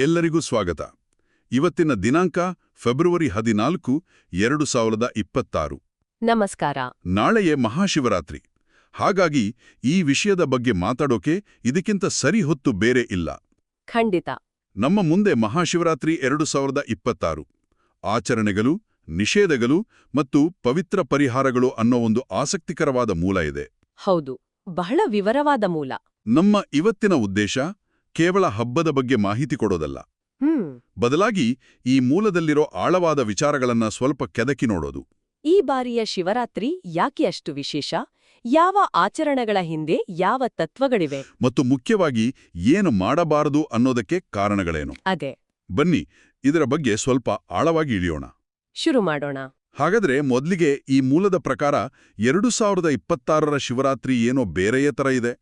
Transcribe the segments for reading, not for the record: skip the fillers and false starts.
ಎಲ್ಲರಿಗೂ ಸ್ವಾಗತ. ಇವತ್ತಿನ ದಿನಾಂಕ ಫೆಬ್ರವರಿ 14, 2026. ನಮಸ್ಕಾರ. ನಾಳೆಯೇ ಮಹಾಶಿವರಾತ್ರಿ. ಹಾಗಾಗಿ ಈ ವಿಷಯದ ಬಗ್ಗೆ ಮಾತಾಡೋಕೆ ಇದಕ್ಕಿಂತ ಸರಿ ಹೊತ್ತು ಬೇರೆ ಇಲ್ಲ. ಖಂಡಿತ. ನಮ್ಮ ಮುಂದೆ ಮಹಾಶಿವರಾತ್ರಿ 2026 ಆಚರಣೆಗಳು, ನಿಷೇಧಗಳು ಮತ್ತು ಪವಿತ್ರ ಪರಿಹಾರಗಳು ಅನ್ನೋ ಒಂದು ಆಸಕ್ತಿಕರವಾದ ಮೂಲ ಇದೆ. ಹೌದು, ಬಹಳ ವಿವರವಾದ ಮೂಲ. ನಮ್ಮ ಇವತ್ತಿನ ಉದ್ದೇಶ ಕೇವಲ ಹಬ್ಬದ ಬಗ್ಗೆ ಮಾಹಿತಿ ಕೊಡೋದಲ್ಲ. ಬದಲಾಗಿ ಈ ಮೂಲದಲ್ಲಿರೋ ಆಳವಾದ ವಿಚಾರಗಳನ್ನ ಸ್ವಲ್ಪ ಕೆದಕಿ ನೋಡೋದು. ಈ ಬಾರಿಯ ಶಿವರಾತ್ರಿ ಯಾಕೆ ಅಷ್ಟು ವಿಶೇಷ? ಯಾವ ಆಚರಣೆಗಳ ಹಿಂದೆ ಯಾವ ತತ್ವಗಳಿವೆ? ಮತ್ತು ಮುಖ್ಯವಾಗಿ ಏನು ಮಾಡಬಾರದು ಅನ್ನೋದಕ್ಕೆ ಕಾರಣಗಳೇನು? ಅದೇ. ಬನ್ನಿ, ಇದರ ಬಗ್ಗೆ ಸ್ವಲ್ಪ ಆಳವಾಗಿ ಇಳಿಯೋಣ. ಶುರು ಮಾಡೋಣ. ಹಾಗಾದ್ರೆ ಮೊದಲಿಗೆ ಈ ಮೂಲದ ಪ್ರಕಾರ 2026ರ ಶಿವರಾತ್ರಿ ಏನೋ ಬೇರೆಯೇ ತರ ಇದೆ.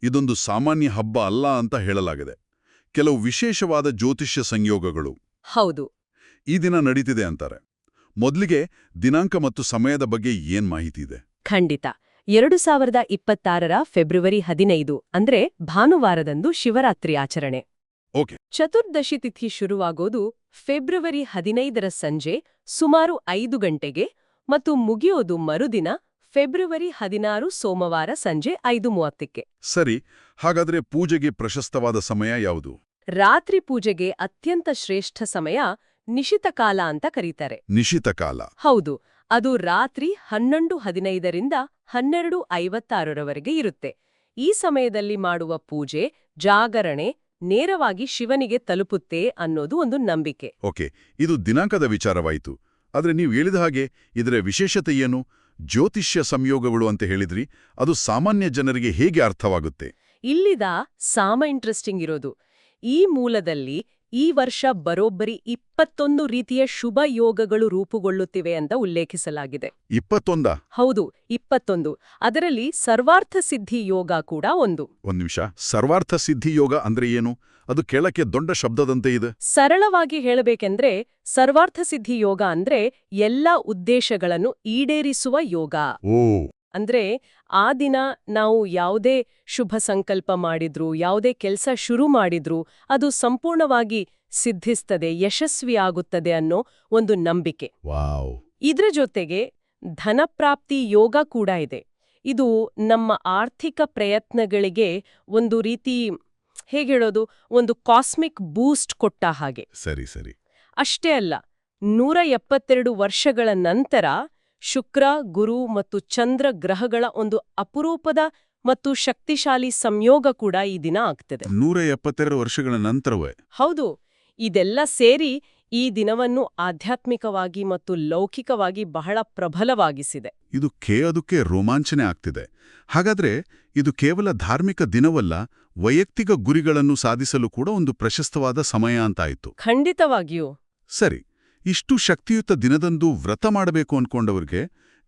ಇದೊಂದು ಸಾಮಾನ್ಯ ಹಬ್ಬ ಅಲ್ಲ ಅಂತ ಹೇಳಲಾಗಿದೆ. ಕೆಲವು ವಿಶೇಷವಾದ ಜ್ಯೋತಿಷ್ಯ ಸಂಯೋಗಗಳು ಹೌದು ಈ ದಿನ ನಡೀತಿದೆ ಅಂತಾರೆ. ಮೊದಲಿಗೆ ದಿನಾಂಕ ಮತ್ತು ಸಮಯದ ಬಗ್ಗೆ ಏನ್ ಮಾಹಿತಿ ಇದೆ? ಖಂಡಿತ. 2026ರ ಫೆಬ್ರವರಿ 15 ಅಂದ್ರೆ ಭಾನುವಾರದಂದು ಶಿವರಾತ್ರಿ ಆಚರಣೆ. ಓಕೆ. ಚತುರ್ದಶಿ ತಿಥಿ ಶುರುವಾಗೋದು ಫೆಬ್ರವರಿ 15ರ ಸಂಜೆ ಸುಮಾರು 5 ಗಂಟೆಗೆ ಮತ್ತು ಮುಗಿಯೋದು ಮರುದಿನ ಫೆಬ್ರವರಿ 16 ಸೋಮವಾರ ಸಂಜೆ 5:30ಕ್ಕೆ. ಸರಿ, ಹಾಗಾದ್ರೆ ಪೂಜೆಗೆ ಪ್ರಶಸ್ತವಾದ ಸಮಯ ಯಾವುದು? ರಾತ್ರಿ ಪೂಜೆಗೆ ಅತ್ಯಂತ ಶ್ರೇಷ್ಠ ಸಮಯ ನಿಶಿತಕಾಲ ಅಂತ ಕರೀತಾರೆ. ನಿಶಿತಕಾಲ? ಹೌದು, ಅದು ರಾತ್ರಿ 11:15ರಿಂದ 12:56ರವರೆಗೆ ಇರುತ್ತೆ. ಈ ಸಮಯದಲ್ಲಿ ಮಾಡುವ ಪೂಜೆ, ಜಾಗರಣೆ ನೇರವಾಗಿ ಶಿವನಿಗೆ ತಲುಪುತ್ತೆ ಅನ್ನೋದು ಒಂದು ನಂಬಿಕೆ. ಓಕೆ, ಇದು ದಿನಾಂಕದ ವಿಚಾರವಾಯಿತು. ಆದ್ರೆ ನೀವು ಹೇಳಿದ ಹಾಗೆ ಇದರ ವಿಶೇಷತೆ ಏನು? ಜ್ಯೋತಿಷ್ಯ ಸಂಯೋಗಗಳು ಅಂತ ಹೇಳಿದ್ರಿ, ಅದು ಸಾಮಾನ್ಯ ಜನರಿಗೆ ಹೇಗೆ ಅರ್ಥವಾಗುತ್ತೆ? ಇಲ್ಲಿದ ಇಂಟ್ರೆಸ್ಟಿಂಗ್ ಇರೋದು. ಈ ಮೂಲದಲ್ಲಿ ಈ ವರ್ಷ ಬರೋಬ್ಬರಿ 21 ರೀತಿಯ ಶುಭ ಯೋಗಗಳು ರೂಪುಗೊಳ್ಳುತ್ತಿವೆ ಅಂತ ಉಲ್ಲೇಖಿಸಲಾಗಿದೆ. 21? ಹೌದು, 21. ಅದರಲ್ಲಿ ಸರ್ವಾರ್ಥ ಸಿದ್ಧಿ ಯೋಗ ಕೂಡ ಒಂದು. ಒಂದ್ ನಿಮಿಷ, ಸರ್ವಾರ್ಥ ಸಿದ್ಧಿ ಯೋಗ ಅಂದ್ರೆ ಏನು? ಅದು ಕೇಳಕ್ಕೆ ದೊಡ್ಡ ಶಬ್ದದಂತೆ ಇದೆ. ಸರಳವಾಗಿ ಹೇಳಬೇಕೆಂದ್ರೆ ಸರ್ವಾರ್ಥ ಸಿದ್ಧಿ ಯೋಗ ಅಂದ್ರೆ ಎಲ್ಲ ಉದ್ದೇಶಗಳನ್ನು ಈಡೇರಿಸುವ ಯೋಗ. ಓ. ಅಂದ್ರೆ ಆ ದಿನ ನಾವು ಯಾವುದೇ ಶುಭ ಸಂಕಲ್ಪ ಮಾಡಿದ್ರು, ಯಾವುದೇ ಕೆಲಸ ಶುರು ಮಾಡಿದ್ರು ಅದು ಸಂಪೂರ್ಣವಾಗಿ ಸಿದ್ಧಿಸ್ತದೆ, ಯಶಸ್ವಿಯಾಗುತ್ತದೆ ಅನ್ನೋ ಒಂದು ನಂಬಿಕೆ. ವಾವ್. ಇದ್ರ ಜೊತೆಗೆ ಧನಪ್ರಾಪ್ತಿ ಯೋಗ ಕೂಡ ಇದೆ. ಇದು ನಮ್ಮ ಆರ್ಥಿಕ ಪ್ರಯತ್ನಗಳಿಗೆ ಒಂದು ರೀತಿ ಹೇಗೇಳೋದು, ಒಂದು ಕಾಸ್ಮಿಕ್ ಬೂಸ್ಟ್ ಕೊಟ್ಟ ಹಾಗೆ. ಸರಿ ಸರಿ. ಅಷ್ಟೇ ಅಲ್ಲ, 172 ವರ್ಷಗಳ ನಂತರ ಶುಕ್ರ, ಗುರು ಮತ್ತು ಚಂದ್ರ ಗ್ರಹಗಳ ಒಂದು ಅಪರೂಪದ ಮತ್ತು ಶಕ್ತಿಶಾಲಿ ಸಂಯೋಗ ಕೂಡ ಈ ದಿನ ಆಗ್ತದೆ. 172 ವರ್ಷಗಳ ನಂತರವೇ? ಹೌದು. ಇದೆಲ್ಲ ಸೇರಿ ಈ ದಿನವನ್ನು ಆಧ್ಯಾತ್ಮಿಕವಾಗಿ ಮತ್ತು ಲೌಕಿಕವಾಗಿ ಬಹಳ ಪ್ರಬಲವಾಗಿಸಿದೆ. ಇದು ಕೇಳೋದಕ್ಕೆ ರೋಮಾಂಚನೆ ಆಗ್ತಿದೆ. ಹಾಗಾದ್ರೆ ಇದು ಕೇವಲ ಧಾರ್ಮಿಕ ದಿನವಲ್ಲ, ವೈಯಕ್ತಿಕ ಗುರಿಗಳನ್ನು ಸಾಧಿಸಲು ಕೂಡ ಒಂದು ಪ್ರಶಸ್ತವಾದ ಸಮಯ ಅಂತಾಯಿತು. ಖಂಡಿತವಾಗಿಯೂ. ಸರಿ, ಇಷ್ಟು ಶಕ್ತಿಯುತ ದಿನದಂದು ವ್ರತ ಮಾಡಬೇಕು ಅನ್ಕೊಂಡವ್ರಿಗೆ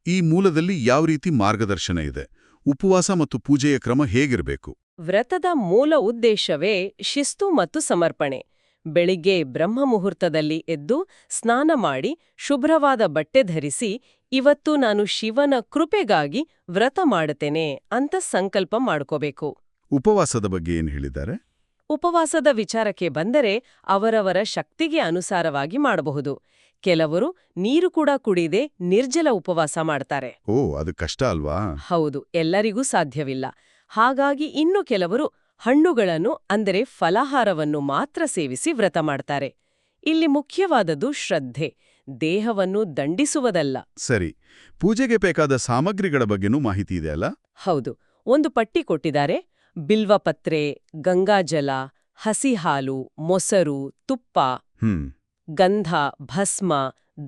ಈ ಮೂಲದಲ್ಲಿ ಯಾವ ರೀತಿ ಮಾರ್ಗದರ್ಶನ ಇದೆ? ಉಪವಾಸ ಮತ್ತು ಪೂಜೆಯ ಕ್ರಮ ಹೇಗಿರಬೇಕು? ವ್ರತದ ಮೂಲ ಉದ್ದೇಶವೇ ಶಿಸ್ತು ಮತ್ತು ಸಮರ್ಪಣೆ. ಬೆಳಿಗ್ಗೆ ಬ್ರಹ್ಮ ಮುಹೂರ್ತದಲ್ಲಿ ಎದ್ದು ಸ್ನಾನ ಮಾಡಿ ಶುಭ್ರವಾದ ಬಟ್ಟೆ ಧರಿಸಿ, ಇವತ್ತು ನಾನು ಶಿವನ ಕೃಪೆಗಾಗಿ ವ್ರತ ಮಾಡುತ್ತೇನೆ ಅಂತ ಸಂಕಲ್ಪ ಮಾಡ್ಕೋಬೇಕು. ಉಪವಾಸದ ಬಗ್ಗೆ ಏನು ಹೇಳಿದ್ದಾರೆ? ಉಪವಾಸದ ವಿಚಾರಕ್ಕೆ ಬಂದರೆ ಅವರವರ ಶಕ್ತಿಗೆ ಅನುಸಾರವಾಗಿ ಮಾಡಬಹುದು. ಕೆಲವರು ನೀರು ಕೂಡ ಕುಡಿದೇ ನಿರ್ಜಲ ಉಪವಾಸ ಮಾಡ್ತಾರೆ. ಓ, ಅದು ಕಷ್ಟ ಅಲ್ವಾ? ಹೌದು, ಎಲ್ಲರಿಗೂ ಸಾಧ್ಯವಿಲ್ಲ. ಹಾಗಾಗಿ ಇನ್ನು ಕೆಲವರು ಹಣ್ಣುಗಳನ್ನು ಅಂದರೆ ಫಲಾಹಾರವನ್ನು ಮಾತ್ರ ಸೇವಿಸಿ ವ್ರತ ಮಾಡ್ತಾರೆ. ಇಲ್ಲಿ ಮುಖ್ಯವಾದದ್ದು ಶ್ರದ್ಧೆ, ದೇಹವನ್ನು ದಂಡಿಸುವುದಲ್ಲ. ಸರಿ, ಪೂಜೆಗೆ ಬೇಕಾದ ಸಾಮಗ್ರಿಗಳ ಬಗ್ಗೆನೂ ಮಾಹಿತಿ ಇದೆ ಅಲ್ಲ? ಹೌದು, ಒಂದು ಪಟ್ಟಿ ಕೊಟ್ಟಿದ್ದಾರೆ. ಬಿಲ್ವಪತ್ರೆ, ಗಂಗಾಜಲ, ಹಸಿ ಹಾಲು, ಮೊಸರು, ತುಪ್ಪ, ಗಂಧ, ಭಸ್ಮ,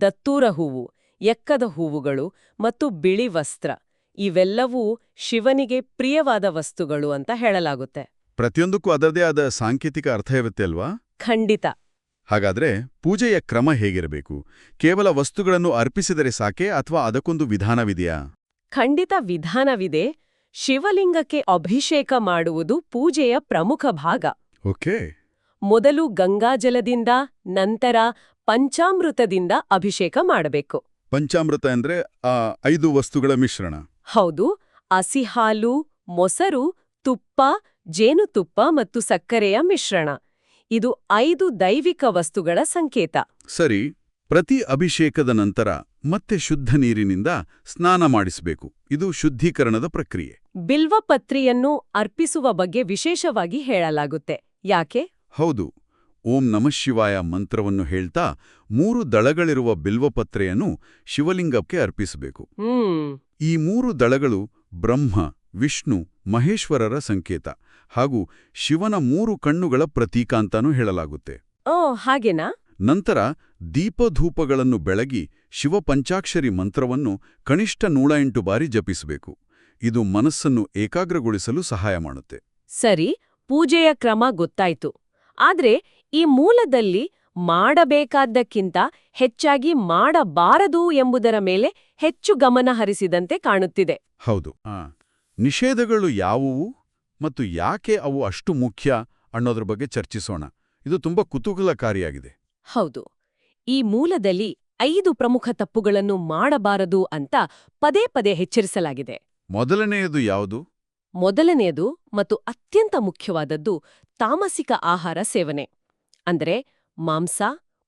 ದತ್ತೂರ ಹೂವು, ಎಕ್ಕದ ಹೂವುಗಳು ಮತ್ತು ಬಿಳಿ ವಸ್ತ್ರ. ಇವೆಲ್ಲವೂ ಶಿವನಿಗೆ ಪ್ರಿಯವಾದ ವಸ್ತುಗಳು ಅಂತ ಹೇಳಲಾಗುತ್ತೆ. ಪ್ರತಿಯೊಂದಕ್ಕೂ ಅದರದೇ ಆದ ಸಾಂಕೇತಿಕ ಅರ್ಥ ಇರುತ್ತೆ ಅಲ್ವಾ? ಖಂಡಿತ. ಹಾಗಾದ್ರೆ ಪೂಜೆಯ ಕ್ರಮ ಹೇಗಿರಬೇಕು? ಕೇವಲ ವಸ್ತುಗಳನ್ನು ಅರ್ಪಿಸಿದರೆ ಸಾಕೆ ಅಥವಾ ಅದಕ್ಕೊಂದು ವಿಧಾನವಿದೆಯಾ? ಖಂಡಿತ ವಿಧಾನವಿದೆ. ಶಿವಲಿಂಗಕ್ಕೆ ಅಭಿಷೇಕ ಮಾಡುವುದು ಪೂಜೆಯ ಪ್ರಮುಖ ಭಾಗ. ಓಕೆ. ಮೊದಲು ಗಂಗಾಜಲದಿಂದ, ನಂತರ ಪಂಚಾಮೃತದಿಂದ ಅಭಿಷೇಕ ಮಾಡಬೇಕು. ಪಂಚಾಮೃತ ಅಂದ್ರೆ 5 ವಸ್ತುಗಳ ಮಿಶ್ರಣ? ಹೌದು. ಹಸಿ ಹಾಲು, ಮೊಸರು, ತುಪ್ಪ, ಜೇನುತುಪ್ಪ ಮತ್ತು ಸಕ್ಕರೆಯ ಮಿಶ್ರಣ. ಇದು 5 ದೈವಿಕ ವಸ್ತುಗಳ ಸಂಕೇತ. ಸರಿ, ಪ್ರತಿ ಅಭಿಷೇಕದ ನಂತರ ಮತ್ತೆ ಶುದ್ಧ ನೀರಿನಿಂದ ಸ್ನಾನ ಮಾಡಿಸಬೇಕು. ಇದು ಶುದ್ಧೀಕರಣದ ಪ್ರಕ್ರಿಯೆ. ಬಿಲ್ವಪತ್ರಿಯನ್ನು ಅರ್ಪಿಸುವ ಬಗ್ಗೆ ವಿಶೇಷವಾಗಿ ಹೇಳಲಾಗುತ್ತೆ. ಯಾಕೆ? ಹೌದು, ಓಂ ನಮಃಶಿವಾಯ ಮಂತ್ರವನ್ನು ಹೇಳ್ತಾ 3 ದಳಗಳಿರುವ ಬಿಲ್ವಪತ್ರೆಯನ್ನು ಶಿವಲಿಂಗಕ್ಕೆ ಅರ್ಪಿಸಬೇಕು. ಈ 3 ದಳಗಳು ಬ್ರಹ್ಮ, ವಿಷ್ಣು, ಮಹೇಶ್ವರರ ಸಂಕೇತ ಹಾಗೂ ಶಿವನ 3 ಕಣ್ಣುಗಳ ಪ್ರತೀಕ ಅಂತಾನೂ ಹೇಳಲಾಗುತ್ತೆ. ಓ, ಹಾಗೇನಾ? ನಂತರ ದೀಪಧೂಪಗಳನ್ನು ಬೆಳಗಿ ಶಿವಪಂಚಾಕ್ಷರಿ ಮಂತ್ರವನ್ನು ಕನಿಷ್ಠ 108 ಬಾರಿ ಜಪಿಸಬೇಕು. ಇದು ಮನಸ್ಸನ್ನು ಏಕಾಗ್ರಗೊಳಿಸಲು ಸಹಾಯ ಮಾಡುತ್ತೆ. ಸರಿ, ಪೂಜೆಯ ಕ್ರಮ ಗೊತ್ತಾಯ್ತು. ಆದ್ರೆ ಈ ಮೂಲದಲ್ಲಿ ಮಾಡಬೇಕಾದ್ದಕ್ಕಿಂತ ಹೆಚ್ಚಾಗಿ ಮಾಡಬಾರದು ಎಂಬುದರ ಮೇಲೆ ಹೆಚ್ಚು ಗಮನ ಹರಿಸಿದಂತೆ ಕಾಣುತ್ತಿದೆ. ಹೌದು. ನಿಷೇಧಗಳು ಯಾವುವು ಮತ್ತು ಯಾಕೆ ಅವು ಅಷ್ಟು ಮುಖ್ಯ ಅನ್ನೋದ್ರ ಬಗ್ಗೆ ಚರ್ಚಿಸೋಣ. ಇದು ತುಂಬಾ ಕುತೂಹಲಕಾರಿಯಾಗಿದೆ. ಹೌದು, ಈ ಮೂಲದಲ್ಲಿ 5 ಪ್ರಮುಖ ತಪ್ಪುಗಳನ್ನು ಮಾಡಬಾರದು ಅಂತ ಪದೇ ಪದೇ ಎಚ್ಚರಿಸಲಾಗಿದೆ. ಮೊದಲನೆಯದು ಯಾವುದು? ಮೊದಲನೆಯದು ಮತ್ತು ಅತ್ಯಂತ ಮುಖ್ಯವಾದದ್ದು ತಾಮಸಿಕ ಆಹಾರ ಸೇವನೆ. ಅಂದರೆ ಮಾಂಸ,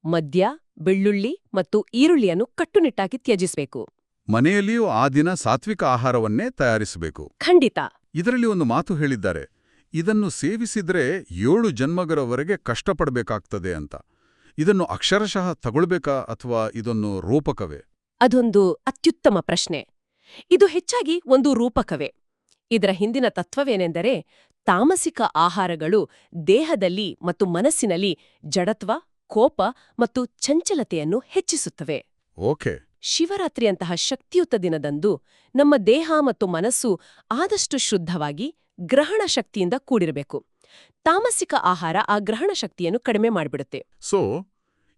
ಮದ್ಯ, ಬೆಳ್ಳುಳ್ಳಿ ಮತ್ತು ಈರುಳ್ಳಿಯನ್ನು ಕಟ್ಟುನಿಟ್ಟಾಗಿ ತ್ಯಜಿಸಬೇಕು. ಮನೆಯಲ್ಲಿಯೂ ಆ ದಿನ ಸಾತ್ವಿಕ ಆಹಾರವನ್ನೇ ತಯಾರಿಸಬೇಕು. ಖಂಡಿತ. ಇದರಲ್ಲಿ ಒಂದು ಮಾತು ಹೇಳಿದ್ದಾರೆ, ಇದನ್ನು ಸೇವಿಸಿದ್ರೆ 7 ಜನ್ಮಗಳವರೆಗೆ ಕಷ್ಟಪಡಬೇಕಾಗ್ತದೆ ಅಂತ. ಇದನ್ನು ಅಕ್ಷರಶಃ ತಗೊಳ್ಬೇಕಾ ಅಥವಾ ಇದೊಂದು ರೂಪಕವೇ? ಅದೊಂದು ಅತ್ಯುತ್ತಮ ಪ್ರಶ್ನೆ. ಇದು ಹೆಚ್ಚಾಗಿ ಒಂದು ರೂಪಕವೇ. ಇದರ ಹಿಂದಿನ ತತ್ವವೇನೆಂದರೆ, ತಾಮಸಿಕ ಆಹಾರಗಳು ದೇಹದಲ್ಲಿ ಮತ್ತು ಮನಸ್ಸಿನಲ್ಲಿ ಜಡತ್ವ, ಕೋಪ ಮತ್ತು ಚಂಚಲತೆಯನ್ನು ಹೆಚ್ಚಿಸುತ್ತವೆ. ಓಕೆ. ಶಿವರಾತ್ರಿಯಂತಹ ಶಕ್ತಿಯುತ ದಿನದಂದು ನಮ್ಮ ದೇಹ ಮತ್ತು ಮನಸ್ಸು ಆದಷ್ಟು ಶುದ್ಧವಾಗಿ ಗ್ರಹಣ ಶಕ್ತಿಯಿಂದ ಕೂಡಿರಬೇಕು. ತಾಮಸಿಕ ಆಹಾರ ಆ ಗ್ರಹಣ ಶಕ್ತಿಯನ್ನು ಕಡಿಮೆ ಮಾಡಿಬಿಡುತ್ತೆ. ಸೊ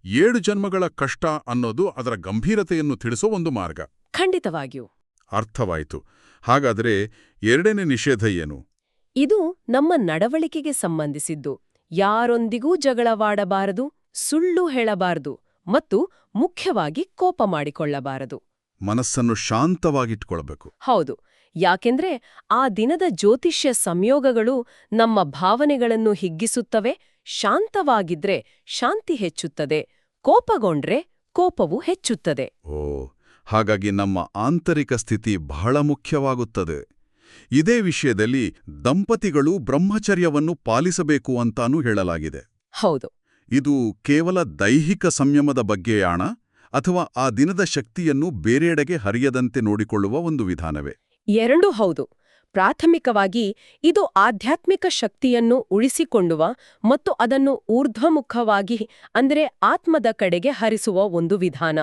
7 ಜನ್ಮಗಳ ಕಷ್ಟ ಅನ್ನೋದು ಅದರ ಗಂಭೀರತೆಯನ್ನು ತಿಳಿಸೋ ಒಂದು ಮಾರ್ಗ. ಖಂಡಿತವಾಗಿಯೂ. ಅರ್ಥವಾಯಿತು. ಹಾಗಾದರೆ 2ನೇ ನಿಷೇಧ ಏನು? ಇದು ನಮ್ಮ ನಡವಳಿಕೆಗೆ ಸಂಬಂಧಿಸಿದ್ದು. ಯಾರೊಂದಿಗೂ ಜಗಳವಾಡಬಾರದು, ಸುಳ್ಳು ಹೇಳಬಾರದು ಮತ್ತು ಮುಖ್ಯವಾಗಿ ಕೋಪ ಮಾಡಿಕೊಳ್ಳಬಾರದು. ಮನಸ್ಸನ್ನು ಶಾಂತವಾಗಿಟ್ಕೊಳ್ಬೇಕು. ಹೌದು, ಯಾಕೆಂದ್ರೆ ಆ ದಿನದ ಜ್ಯೋತಿಷ್ಯ ಸಂಯೋಗಗಳು ನಮ್ಮ ಭಾವನೆಗಳನ್ನು ಹಿಗ್ಗಿಸುತ್ತವೆ. ಶಾಂತವಾಗಿದ್ರೆ ಶಾಂತಿ ಹೆಚ್ಚುತ್ತದೆ, ಕೋಪಗೊಂಡ್ರೆ ಕೋಪವು ಹೆಚ್ಚುತ್ತದೆ. ಓ, ಹಾಗಾಗಿ ನಮ್ಮ ಆಂತರಿಕ ಸ್ಥಿತಿ ಬಹಳ ಮುಖ್ಯವಾಗುತ್ತದೆ. ಇದೇ ವಿಷಯದಲ್ಲಿ ದಂಪತಿಗಳು ಬ್ರಹ್ಮಚರ್ಯವನ್ನು ಪಾಲಿಸಬೇಕು ಅಂತಾನೂ ಹೇಳಲಾಗಿದೆ. ಹೌದು. ಇದು ಕೇವಲ ದೈಹಿಕ ಸಂಯಮದ ಬಗ್ಗೆಯಾಣ ಅಥವಾ ಆ ದಿನದ ಶಕ್ತಿಯನ್ನು ಬೇರೆಡೆಗೆ ಹರಿಯದಂತೆ ನೋಡಿಕೊಳ್ಳುವ ಒಂದು ವಿಧಾನವೇ? ಎರಡೂ ಹೌದು. ಪ್ರಾಥಮಿಕವಾಗಿ ಇದು ಆಧ್ಯಾತ್ಮಿಕ ಶಕ್ತಿಯನ್ನು ಉಳಿಸಿಕೊಳ್ಳುವ ಮತ್ತು ಅದನ್ನು ಊರ್ಧ್ವಮುಖವಾಗಿ ಅಂದರೆ ಆತ್ಮದ ಕಡೆಗೆ ಹರಿಸುವ ಒಂದು ವಿಧಾನ.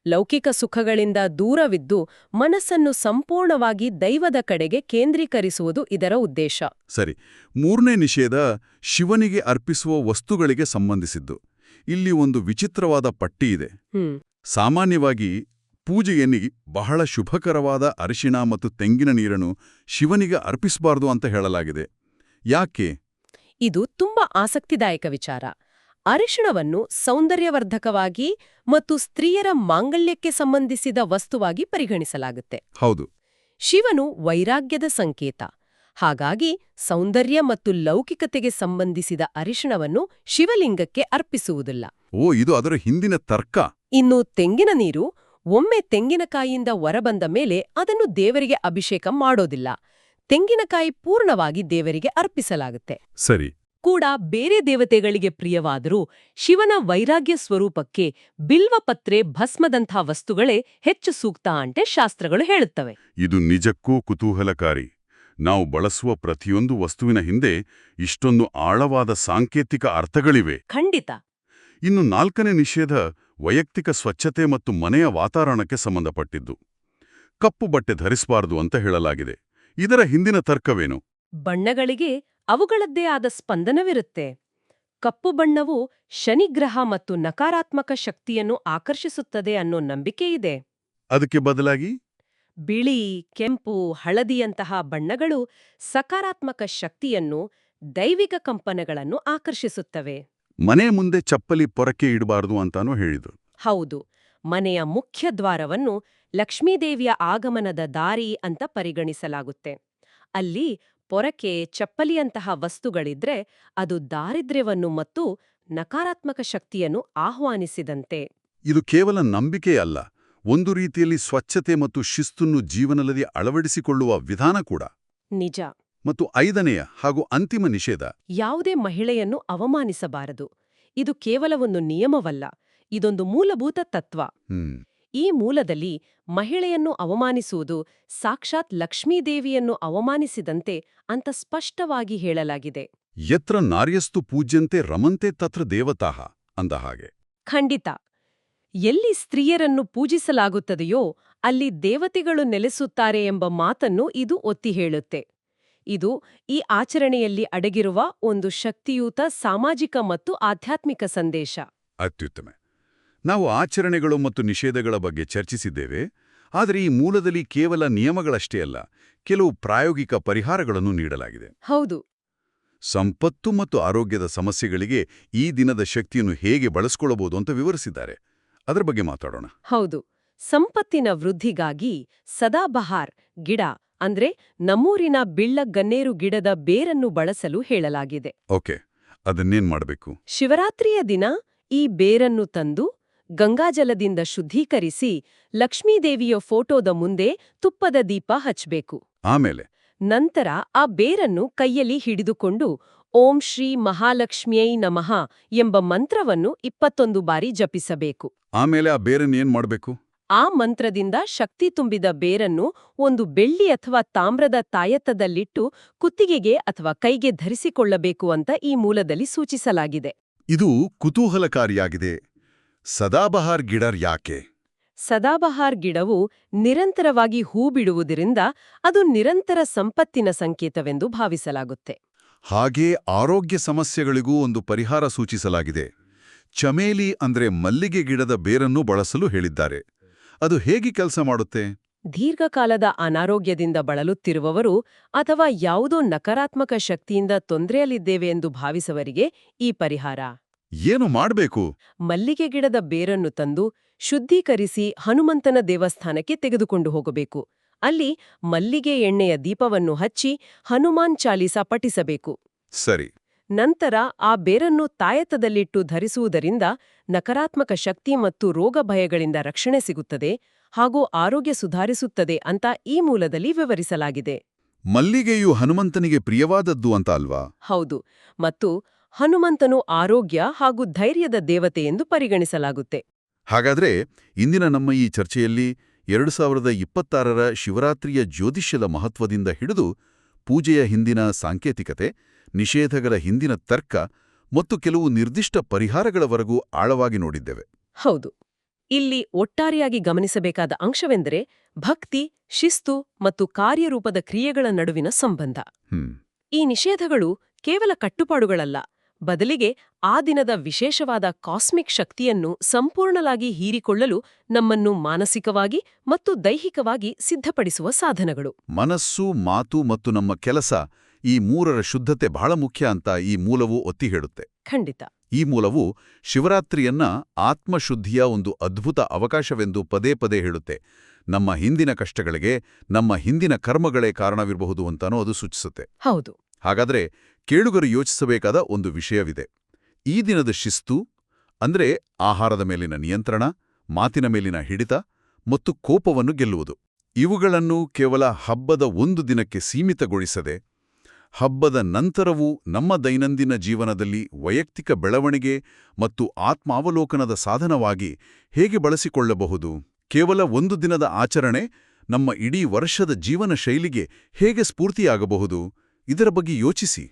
ಲೌಕಿಕ ಸುಖಗಳಿಂದ ದೂರವಿದ್ದು ಮನಸ್ಸನ್ನು ಸಂಪೂರ್ಣವಾಗಿ ದೈವದ ಕಡೆಗೆ ಕೇಂದ್ರೀಕರಿಸುವುದು ಇದರ ಉದ್ದೇಶ. ಸರಿ, 3ನೇ ನಿಷೇಧ ಶಿವನಿಗೆ ಅರ್ಪಿಸುವ ವಸ್ತುಗಳಿಗೆ ಸಂಬಂಧಿಸಿದ್ದು. ಇಲ್ಲಿ ಒಂದು ವಿಚಿತ್ರವಾದ ಪಟ್ಟಿ ಇದೆ. ಸಾಮಾನ್ಯವಾಗಿ ಪೂಜೆಯಲ್ಲಿ ಬಹಳ ಶುಭಕರವಾದ ಅರಿಶಿಣ ಮತ್ತು ತೆಂಗಿನ ನೀರನ್ನು ಶಿವನಿಗೆ ಅರ್ಪಿಸಬಾರದು ಅಂತ ಹೇಳಲಾಗಿದೆ. ಯಾಕೆ? ಇದು ತುಂಬಾ ಆಸಕ್ತಿದಾಯಕ ವಿಚಾರ. ಅರಿಶಿಣವನ್ನು ಸೌಂದರ್ಯವರ್ಧಕವಾಗಿ ಮತ್ತು ಸ್ತ್ರೀಯರ ಮಾಂಗಲ್ಯಕ್ಕೆ ಸಂಬಂಧಿಸಿದ ವಸ್ತುವಾಗಿ ಪರಿಗಣಿಸಲಾಗುತ್ತೆ. ಹೌದು. ಶಿವನು ವೈರಾಗ್ಯದ ಸಂಕೇತ. ಹಾಗಾಗಿ ಸೌಂದರ್ಯ ಮತ್ತು ಲೌಕಿಕತೆಗೆ ಸಂಬಂಧಿಸಿದ ಅರಿಶಿಣವನ್ನು ಶಿವಲಿಂಗಕ್ಕೆ ಅರ್ಪಿಸುವುದಿಲ್ಲ. ಓ, ಇದು ಅದರ ಹಿಂದಿನ ತರ್ಕ. ಇನ್ನು ತೆಂಗಿನ ನೀರು, ಒಮ್ಮೆ ತೆಂಗಿನಕಾಯಿಯಿಂದ ಹೊರಬಂದ ಮೇಲೆ ಅದನ್ನು ದೇವರಿಗೆ ಅಭಿಷೇಕ ಮಾಡೋದಿಲ್ಲ. ತೆಂಗಿನಕಾಯಿ ಪೂರ್ಣವಾಗಿ ದೇವರಿಗೆ ಅರ್ಪಿಸಲಾಗುತ್ತೆ. ಸರಿ. ಕೂಡ ಬೇರೆ ದೇವತೆಗಳಿಗೆ ಪ್ರಿಯವಾದರೂ ಶಿವನ ವೈರಾಗ್ಯ ಸ್ವರೂಪಕ್ಕೆ ಬಿಲ್ವಪತ್ರೆ, ಭಸ್ಮದಂಥ ವಸ್ತುಗಳೇ ಹೆಚ್ಚು ಸೂಕ್ತ ಅಂತೆ ಶಾಸ್ತ್ರಗಳು ಹೇಳುತ್ತವೆ. ಇದು ನಿಜಕ್ಕೂ ಕುತೂಹಲಕಾರಿ. ನಾವು ಬಳಸುವ ಪ್ರತಿಯೊಂದು ವಸ್ತುವಿನ ಹಿಂದೆ ಇಷ್ಟೊಂದು ಆಳವಾದ ಸಾಂಕೇತಿಕ ಅರ್ಥಗಳಿವೆ. ಖಂಡಿತ. ಇನ್ನು 4ನೇ ನಿಷೇಧ ವೈಯಕ್ತಿಕ ಸ್ವಚ್ಛತೆ ಮತ್ತು ಮನೆಯ ವಾತಾವರಣಕ್ಕೆ ಸಂಬಂಧಪಟ್ಟಿದ್ದು. ಕಪ್ಪು ಬಟ್ಟೆ ಧರಿಸಬಾರದು ಅಂತ ಹೇಳಲಾಗಿದೆ. ಇದರ ಹಿಂದಿನ ತರ್ಕವೇನು? ಬಣ್ಣಗಳಿಗೆ ಅವುಗಳದ್ದೇ ಆದ ಸ್ಪಂದನವಿರುತ್ತೆ. ಕಪ್ಪು ಬಣ್ಣವು ಶನಿಗ್ರಹ ಮತ್ತು ನಕಾರಾತ್ಮಕ ಶಕ್ತಿಯನ್ನು ಆಕರ್ಷಿಸುತ್ತದೆ ಅನ್ನೋ ನಂಬಿಕೆ ಇದೆ. ಅದಕ್ಕೆ ಬದಲಾಗಿ ಬಿಳಿ, ಕೆಂಪು, ಹಳದಿಯಂತಹ ಬಣ್ಣಗಳು ಸಕಾರಾತ್ಮಕ ಶಕ್ತಿಯನ್ನು, ದೈವಿಕ ಕಂಪನಗಳನ್ನು ಆಕರ್ಷಿಸುತ್ತವೆ. ಮನೆ ಮುಂದೆ ಚಪ್ಪಲಿ ಪೊರಕೆ ಇಡಬಾರದು ಅಂತಾನೂ ಹೇಳಿದ್ರು. ಹೌದು. ಮನೆಯ ಮುಖ್ಯ ದ್ವಾರವನ್ನು ಲಕ್ಷ್ಮೀದೇವಿಯ ಆಗಮನದ ದಾರಿ ಅಂತ ಪರಿಗಣಿಸಲಾಗುತ್ತೆ. ಅಲ್ಲಿ ಪೊರಕೆ ಚಪ್ಪಲಿಯಂತಹ ವಸ್ತುಗಳಿದ್ರೆ ಅದು ದಾರಿದ್ರ್ಯವನ್ನು ಮತ್ತು ನಕಾರಾತ್ಮಕ ಶಕ್ತಿಯನ್ನು ಆಹ್ವಾನಿಸಿದಂತೆ. ಇದು ಕೇವಲ ನಂಬಿಕೆ ಅಲ್ಲ, ಒಂದು ರೀತಿಯಲ್ಲಿ ಸ್ವಚ್ಛತೆ ಮತ್ತು ಶಿಸ್ತನ್ನು ಜೀವನದಲ್ಲಿ ಅಳವಡಿಸಿಕೊಳ್ಳುವ ವಿಧಾನ ಕೂಡ. ನಿಜ. ಮತ್ತು 5ನೇಯ ಹಾಗೂ ಅಂತಿಮ ನಿಷೇಧ. ಯಾವುದೇ ಮಹಿಳೆಯನ್ನು ಅವಮಾನಿಸಬಾರದು. ಇದು ಕೇವಲ ಒಂದು ನಿಯಮವಲ್ಲ, ಇದೊಂದು ಮೂಲಭೂತ ತತ್ವ. ಈ ಮೂಲದಲ್ಲಿ ಮಹಿಳೆಯನ್ನು ಅವಮಾನಿಸುವುದು ಸಾಕ್ಷಾತ್ ಲಕ್ಷ್ಮೀದೇವಿಯನ್ನು ಅವಮಾನಿಸಿದಂತೆ ಅಂತ ಸ್ಪಷ್ಟವಾಗಿ ಹೇಳಲಾಗಿದೆ. ಯತ್ರ ನಾರ್ಯಸ್ತು ಪೂಜ್ಯಂತೆ ರಮಂತೆ ತತ್ರ ದೇವತಾಃ ಅಂದ ಹಾಗೆ. ಖಂಡಿತ. ಎಲ್ಲಿ ಸ್ತ್ರೀಯರನ್ನು ಪೂಜಿಸಲಾಗುತ್ತದೆಯೋ ಅಲ್ಲಿ ದೇವತೆಗಳು ನೆಲೆಸುತ್ತಾರೆ ಎಂಬ ಮಾತನ್ನು ಇದು ಒತ್ತಿ ಹೇಳುತ್ತೆ. ಇದು ಈ ಆಚರಣೆಯಲ್ಲಿ ಅಡಗಿರುವ ಒಂದು ಶಕ್ತಿಯುತ ಸಾಮಾಜಿಕ ಮತ್ತು ಆಧ್ಯಾತ್ಮಿಕ ಸಂದೇಶ. ಅತ್ಯುತ್ತಮ. ನಾವು ಆಚರಣೆಗಳು ಮತ್ತು ನಿಷೇಧಗಳ ಬಗ್ಗೆ ಚರ್ಚಿಸಿದ್ದೇವೆ, ಆದರೆ ಈ ಮೂಲದಲ್ಲಿ ಕೇವಲ ನಿಯಮಗಳಷ್ಟೇ ಅಲ್ಲ, ಕೆಲವು ಪ್ರಾಯೋಗಿಕ ಪರಿಹಾರಗಳನ್ನು ನೀಡಲಾಗಿದೆ. ಹೌದು. ಸಂಪತ್ತು ಮತ್ತು ಆರೋಗ್ಯದ ಸಮಸ್ಯೆಗಳಿಗೆ ಈ ದಿನದ ಶಕ್ತಿಯನ್ನು ಹೇಗೆ ಬಳಸಿಕೊಳ್ಳಬಹುದು ಅಂತ ವಿವರಿಸಿದ್ದಾರೆ. ಅದರ ಬಗ್ಗೆ ಮಾತಾಡೋಣ. ಹೌದು. ಸಂಪತ್ತಿನ ವೃದ್ಧಿಗಾಗಿ ಸದಾಬಹಾರ್ ಗಿಡ ಅಂದ್ರೆ ನಮ್ಮೂರಿನ ಬಿಳ್ಳಗನ್ನೇರು ಗಿಡದ ಬೇರನ್ನು ಬಳಸಲು ಹೇಳಲಾಗಿದೆ. ಓಕೆ, ಅದನ್ನೇನ್ ಮಾಡಬೇಕು? ಶಿವರಾತ್ರಿಯ ದಿನ ಈ ಬೇರನ್ನು ತಂದು ಗಂಗಾಜಲದಿಂದ ಶುದ್ಧೀಕರಿಸಿ ಲಕ್ಷ್ಮೀದೇವಿಯ ಫೋಟೋದ ಮುಂದೆ ತುಪ್ಪದ ದೀಪ ಹಚ್ಚಬೇಕು. ಆಮೇಲೆ ನಂತರ ಆ ಬೇರನ್ನು ಕೈಯಲ್ಲಿ ಹಿಡಿದುಕೊಂಡು ಓಂ ಶ್ರೀ ಮಹಾಲಕ್ಷ್ಮಿಯೈ ನಮಃ ಎಂಬ ಮಂತ್ರವನ್ನು 21 ಬಾರಿ ಜಪಿಸಬೇಕು. ಆಮೇಲೆ ಆ ಬೇರನ್ನೇನ್ ಮಾಡಬೇಕು? ಆ ಮಂತ್ರದಿಂದ ಶಕ್ತಿ ತುಂಬಿದ ಬೇರನ್ನು ಒಂದು ಬೆಳ್ಳಿ ಅಥವಾ ತಾಮ್ರದ ತಾಯತ್ತದಲ್ಲಿಟ್ಟು ಕುತ್ತಿಗೆಗೆ ಅಥವಾ ಕೈಗೆ ಧರಿಸಿಕೊಳ್ಳಬೇಕು ಅಂತ ಈ ಮೂಲದಲ್ಲಿ ಸೂಚಿಸಲಾಗಿದೆ. ಇದು ಕುತೂಹಲಕಾರಿಯಾಗಿದೆ. ಸದಾಬಹಾರ್ ಗಿಡರ್ ಯಾಕೆ? ಸದಾಬಹಾರ್ ಗಿಡವು ನಿರಂತರವಾಗಿ ಹೂ ಬಿಡುವುದರಿಂದ ಅದು ನಿರಂತರ ಸಂಪತ್ತಿನ ಸಂಕೇತವೆಂದು ಭಾವಿಸಲಾಗುತ್ತೆ. ಹಾಗೇ ಆರೋಗ್ಯ ಸಮಸ್ಯೆಗಳಿಗೂ ಒಂದು ಪರಿಹಾರ ಸೂಚಿಸಲಾಗಿದೆ. ಚಮೇಲಿ ಅಂದ್ರೆ ಮಲ್ಲಿಗೆ ಗಿಡದ ಬೇರನ್ನು ಬಳಸಲು ಹೇಳಿದ್ದಾರೆ. ಅದು ಹೇಗೆ ಕೆಲಸ ಮಾಡುತ್ತೆ? ದೀರ್ಘಕಾಲದ ಅನಾರೋಗ್ಯದಿಂದ ಬಳಲುತ್ತಿರುವವರು ಅಥವಾ ಯಾವುದೋ ನಕಾರಾತ್ಮಕ ಶಕ್ತಿಯಿಂದ ತೊಂದರೆಯಲ್ಲಿದ್ದೇವೆ ಎಂದು ಭಾವಿಸುವವರಿಗೆ ಈ ಪರಿಹಾರ. ಏನು ಮಾಡಬೇಕು? ಮಲ್ಲಿಗೆ ಗಿಡದ ಬೇರನ್ನು ತಂದು ಶುದ್ಧೀಕರಿಸಿ ಹನುಮಂತನ ದೇವಸ್ಥಾನಕ್ಕೆ ತೆಗೆದುಕೊಂಡು ಹೋಗಬೇಕು. ಅಲ್ಲಿ ಮಲ್ಲಿಗೆ ಎಣ್ಣೆಯ ದೀಪವನ್ನು ಹಚ್ಚಿ ಹನುಮಾನ್ ಚಾಲೀಸ ಪಠಿಸಬೇಕು. ಸರಿ. ನಂತರ ಆ ಬೇರನ್ನು ತಾಯತದಲ್ಲಿಟ್ಟು ಧರಿಸುವುದರಿಂದ ನಕಾರಾತ್ಮಕ ಶಕ್ತಿ ಮತ್ತು ರೋಗ ಭಯಗಳಿಂದ ರಕ್ಷಣೆ ಸಿಗುತ್ತದೆ ಹಾಗೂ ಆರೋಗ್ಯ ಸುಧಾರಿಸುತ್ತದೆ ಅಂತ ಈ ಮೂಲದಲ್ಲಿ ವಿವರಿಸಲಾಗಿದೆ. ಮಲ್ಲಿಗೆಯು ಹನುಮಂತನಿಗೆ ಪ್ರಿಯವಾದದ್ದು ಅಂತ ಅಲ್ವಾ? ಹೌದು. ಮತ್ತು ಹನುಮಂತನು ಆರೋಗ್ಯ ಹಾಗೂ ಧೈರ್ಯದ ದೇವತೆ ಎಂದು ಪರಿಗಣಿಸಲಾಗುತ್ತೆ. ಹಾಗಾದ್ರೆ ಇಂದಿನ ನಮ್ಮ ಈ ಚರ್ಚೆಯಲ್ಲಿ 2026ರ ಶಿವರಾತ್ರಿಯ ಜ್ಯೋತಿಷ್ಯದ ಮಹತ್ವದಿಂದ ಹಿಡಿದು ಪೂಜೆಯ ಹಿಂದಿನ ಸಾಂಕೇತಿಕತೆ, ನಿಷೇಧಗಳ ಹಿಂದಿನ ತರ್ಕ ಮತ್ತು ಕೆಲವು ನಿರ್ದಿಷ್ಟ ಪರಿಹಾರಗಳವರೆಗೂ ಆಳವಾಗಿ ನೋಡಿದ್ದೇವೆ. ಹೌದು. ಇಲ್ಲಿ ಒಟ್ಟಾರೆಯಾಗಿ ಗಮನಿಸಬೇಕಾದ ಅಂಶವೆಂದರೆ ಭಕ್ತಿ, ಶಿಸ್ತು ಮತ್ತು ಕಾರ್ಯರೂಪದ ಕ್ರಿಯೆಗಳ ನಡುವಿನ ಸಂಬಂಧ. ಈ ನಿಷೇಧಗಳು ಕೇವಲ ಕಟ್ಟುಪಾಡುಗಳಲ್ಲ, ಬದಲಿಗೆ ಆ ದಿನದ ವಿಶೇಷವಾದ ಕಾಸ್ಮಿಕ್ ಶಕ್ತಿಯನ್ನು ಸಂಪೂರ್ಣವಾಗಿ ಹೀರಿಕೊಳ್ಳಲು ನಮ್ಮನ್ನು ಮಾನಸಿಕವಾಗಿ ಮತ್ತು ದೈಹಿಕವಾಗಿ ಸಿದ್ಧಪಡಿಸುವ ಸಾಧನಗಳು. ಮನಸ್ಸು, ಮಾತು ಮತ್ತು ನಮ್ಮ ಕೆಲಸ, ಈ ಮೂರರ ಶುದ್ಧತೆ ಬಹಳ ಮುಖ್ಯ ಅಂತ ಈ ಮೂಲವು ಒತ್ತಿ ಹೇಳುತ್ತೆ. ಖಂಡಿತ. ಈ ಮೂಲವು ಶಿವರಾತ್ರಿಯನ್ನ ಆತ್ಮಶುದ್ಧಿಯ ಒಂದು ಅದ್ಭುತ ಅವಕಾಶವೆಂದು ಪದೇ ಪದೇ ಹೇಳುತ್ತೆ. ನಮ್ಮ ಹಿಂದಿನ ಕಷ್ಟಗಳಿಗೆ ನಮ್ಮ ಹಿಂದಿನ ಕರ್ಮಗಳೇ ಕಾರಣವಿರಬಹುದು ಅಂತಾನೂ ಅದು ಸೂಚಿಸುತ್ತೆ. ಹೌದು. ಹಾಗಾದ್ರೆ ಕೇಳುಗರು ಯೋಚಿಸಬೇಕಾದ ಒಂದು ವಿಷಯವಿದೆ. ಈ ದಿನದ ಶಿಸ್ತು ಅಂದ್ರೆ ಆಹಾರದ ಮೇಲಿನ ನಿಯಂತ್ರಣ, ಮಾತಿನ ಮೇಲಿನ ಹಿಡಿತ ಮತ್ತು ಕೋಪವನ್ನು ಗೆಲ್ಲುವುದು. ಇವುಗಳನ್ನು ಕೇವಲ ಹಬ್ಬದ ಒಂದು ದಿನಕ್ಕೆ ಸೀಮಿತಗೊಳಿಸದೆ, ಹಬ್ಬದ ನಂತರವೂ ನಮ್ಮ ದೈನಂದಿನ ಜೀವನದಲ್ಲಿ ವೈಯಕ್ತಿಕ ಬೆಳವಣಿಗೆ ಮತ್ತು ಆತ್ಮಾವಲೋಕನದ ಸಾಧನವಾಗಿ ಹೇಗೆ ಬಳಸಿಕೊಳ್ಳಬಹುದು? ಕೇವಲ ಒಂದು ದಿನದ ಆಚರಣೆ ನಮ್ಮ ಇಡೀ ವರ್ಷದ ಜೀವನ ಶೈಲಿಗೆ ಹೇಗೆ ಸ್ಫೂರ್ತಿಯಾಗಬಹುದು? ಇದರ ಬಗ್ಗೆ ಯೋಚಿಸಿ.